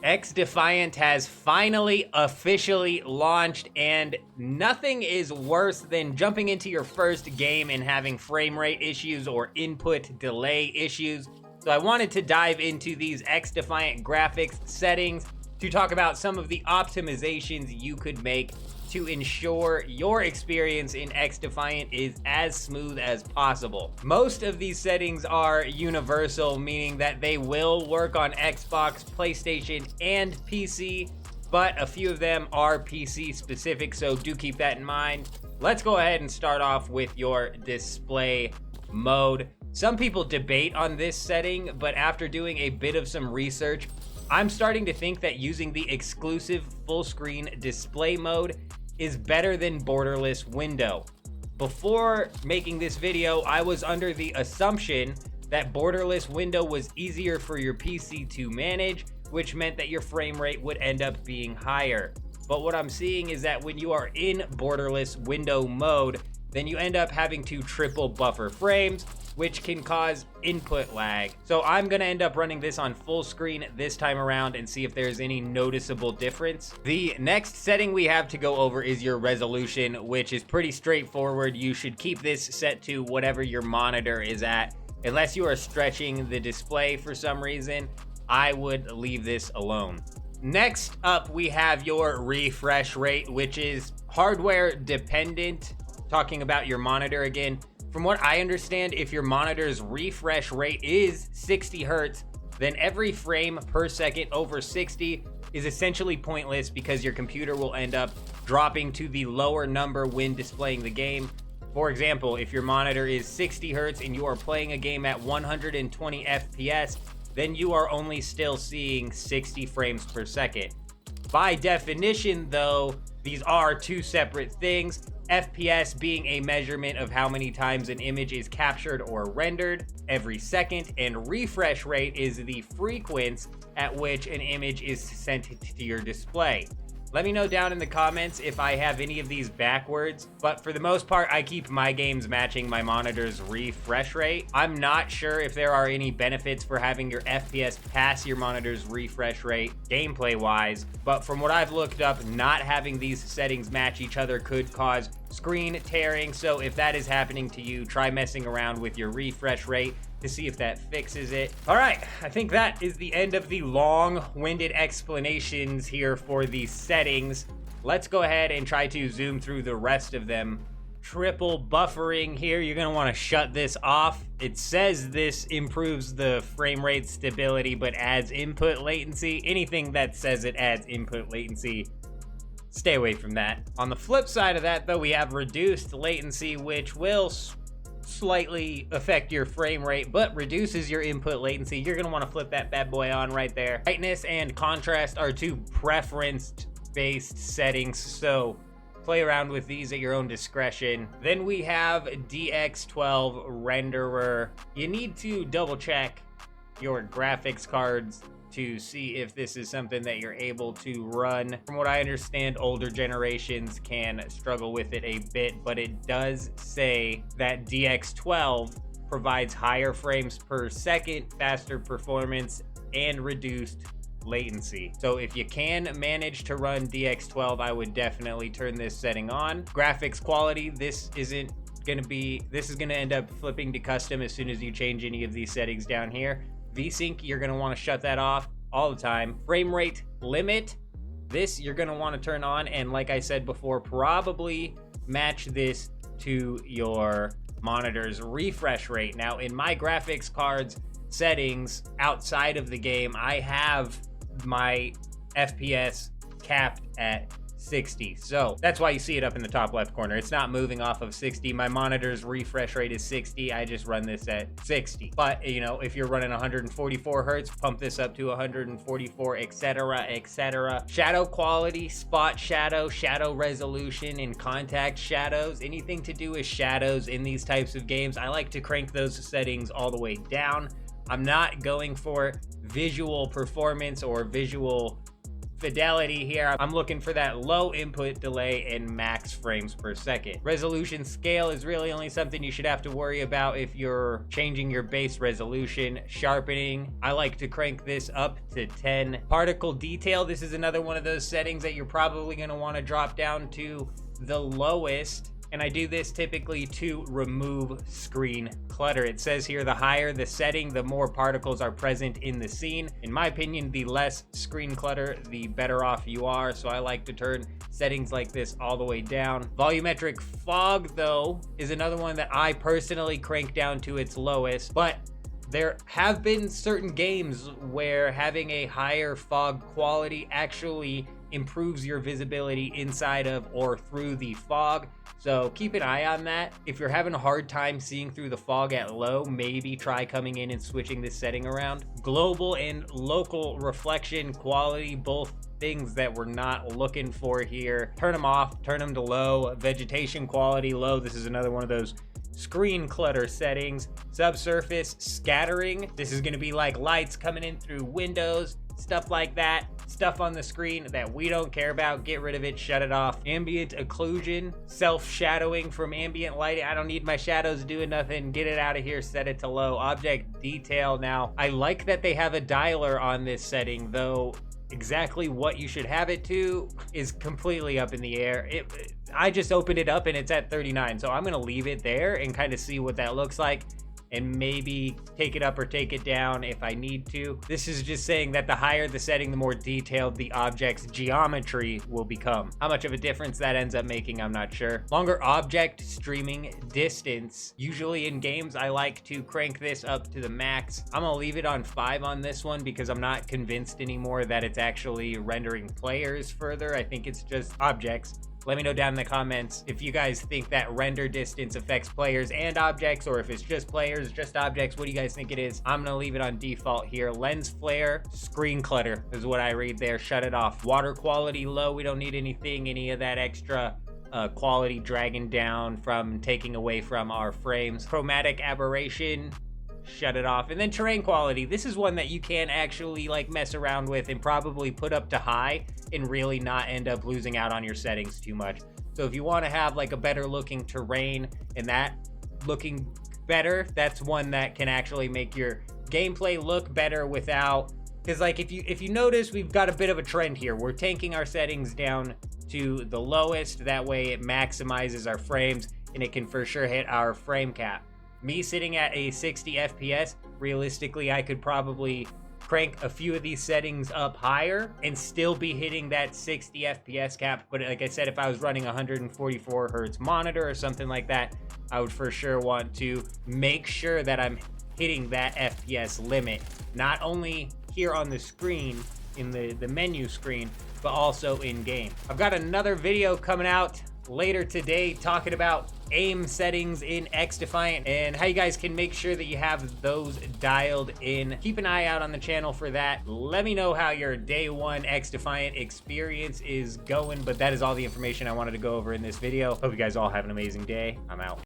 XDefiant has finally officially launched, and nothing is worse than jumping into your first game and having frame rate issues or input delay issues. So I wanted to dive into these XDefiant graphics settings to talk about some of the optimizations you could make to ensure your experience in XDefiant is as smooth as possible. Most of these settings are universal, meaning that they will work on Xbox, PlayStation, and PC, but a few of them are PC specific, so do keep that in mind. Let's go ahead and start off with your display mode. Some people debate on this setting, but after doing a bit of some research, I'm starting to think that using the exclusive full screen display mode is better than borderless window. Before making this video, I was under the assumption that borderless window was easier for your PC to manage, which meant that your frame rate would end up being higher. But what I'm seeing is that when you are in borderless window mode, then you end up having to triple buffer frames, which can cause input lag. So I'm gonna end up running this on full screen this time around and see if there's any noticeable difference. The next setting we have to go over is your resolution, which is pretty straightforward. You should keep this set to whatever your monitor is at. Unless you are stretching the display for some reason, I would leave this alone. Next up, we have your refresh rate, which is hardware dependent. Talking about your monitor again, from what I understand, if your monitor's refresh rate is 60 Hertz, then every frame per second over 60 is essentially pointless because your computer will end up dropping to the lower number when displaying the game. For example, if your monitor is 60 Hertz and you are playing a game at 120 FPS, then you are only still seeing 60 frames per second. By definition, though, these are two separate things. FPS being a measurement of how many times an image is captured or rendered every second, and refresh rate is the frequency at which an image is sent to your display. Let me know down in the comments if I have any of these backwards, but for the most part, I keep my games matching my monitor's refresh rate. I'm not sure if there are any benefits for having your FPS pass your monitor's refresh rate gameplay-wise, but from what I've looked up, not having these settings match each other could cause screen tearing. So if that is happening to you, try messing around with your refresh rate to see if that fixes it. All right, I think that is the end of the long-winded explanations here for the settings. Let's go ahead and try to zoom through the rest of them. Triple buffering here, you're gonna wanna shut this off. It says this improves the frame rate stability, but adds input latency. Anything that says it adds input latency, stay away from that. On the flip side of that, though, we have reduced latency, which will slightly affect your frame rate, but reduces your input latency. You're gonna wanna flip that bad boy on right there. Brightness and contrast are two preference-based settings, so play around with these at your own discretion. Then we have DX12 renderer. You need to double check your graphics cards to see if this is something that you're able to run. From what I understand, older generations can struggle with it a bit, but it does say that DX12 provides higher frames per second, faster performance, and reduced latency. So if you can manage to run DX12, I would definitely turn this setting on. Graphics quality, this is gonna end up flipping to custom as soon as you change any of these settings down here. VSync, you're gonna wanna shut that off all the time. Frame rate limit, this you're gonna wanna turn on, and like I said before, probably match this to your monitor's refresh rate. Now, in my graphics cards settings outside of the game, I have my FPS capped at 60. So that's why you see it up in the top left corner. It's not moving off of 60. My monitor's refresh rate is 60. I just run this at 60. But, you know, if you're running 144 Hertz, pump this up to 144, etc., etc. Shadow quality, spot shadow, shadow resolution, and contact shadows. Anything to do with shadows in these types of games, I like to crank those settings all the way down. I'm not going for visual performance or visual fidelity here. I'm looking for that low input delay and max frames per second. Resolution scale is really only something you should have to worry about if you're changing your base resolution. Sharpening, I like to crank this up to 10. Particle detail, this is another one of those settings that you're probably going to want to drop down to the lowest. And I do this typically to remove screen clutter. It says here, the higher the setting, the more particles are present in the scene. In my opinion, the less screen clutter, the better off you are. So I like to turn settings like this all the way down. Volumetric fog, though, is another one that I personally crank down to its lowest, but there have been certain games where having a higher fog quality actually improves your visibility inside of or through the fog. So keep an eye on that. If you're having a hard time seeing through the fog at low, maybe try coming in and switching this setting around. Global and local reflection quality, both things that we're not looking for here. Turn them off, turn them to low. Vegetation quality low. This is another one of those screen clutter settings. Subsurface scattering. This is going to be like lights coming in through windows, stuff like that. Stuff on the screen that we don't care about, get rid of it, shut it off. Ambient occlusion, self-shadowing from ambient lighting. I don't need my shadows doing nothing. Get it out of here, set it to low. Object detail. Now, I like that they have a dialer on this setting, though exactly what you should have it to is completely up in the air. I just opened it up and it's at 39, so I'm gonna leave it there and kind of see what that looks like, and maybe take it up or take it down if I need to. This is just saying that the higher the setting, the more detailed the object's geometry will become. How much of a difference that ends up making, I'm not sure. Longer object streaming distance. Usually in games, I like to crank this up to the max. I'm gonna leave it on 5 on this one because I'm not convinced anymore that it's actually rendering players further. I think it's just objects. Let me know down in the comments if you guys think that render distance affects players and objects, or if it's just players, just objects. What do you guys think it is? I'm gonna leave it on default here. Lens flare, screen clutter is what I read there. Shut it off. Water quality low. We don't need any of that extra quality dragging down from taking away from our frames. Chromatic aberration, shut it off. And then terrain quality. This is one that you can actually like mess around with and probably put up to high and really not end up losing out on your settings too much. So if you want to have like a better looking terrain and that looking better, that's one that can actually make your gameplay look better without, because like if you notice, we've got a bit of a trend here. We're tanking our settings down to the lowest. That way it maximizes our frames and it can for sure hit our frame cap. Me sitting at a 60 FPS, realistically, I could probably crank a few of these settings up higher and still be hitting that 60 FPS cap. But like I said, if I was running 144 hertz monitor or something like that, I would for sure want to make sure that I'm hitting that FPS limit, not only here on the screen, in the menu screen, but also in game. I've got another video coming out later today talking about aim settings in XDefiant and how you guys can make sure that you have those dialed in. Keep an eye out on the channel for that. Let me know how your day one XDefiant experience is going, but that is all the information I wanted to go over in this video. Hope you guys all have an amazing day. I'm out.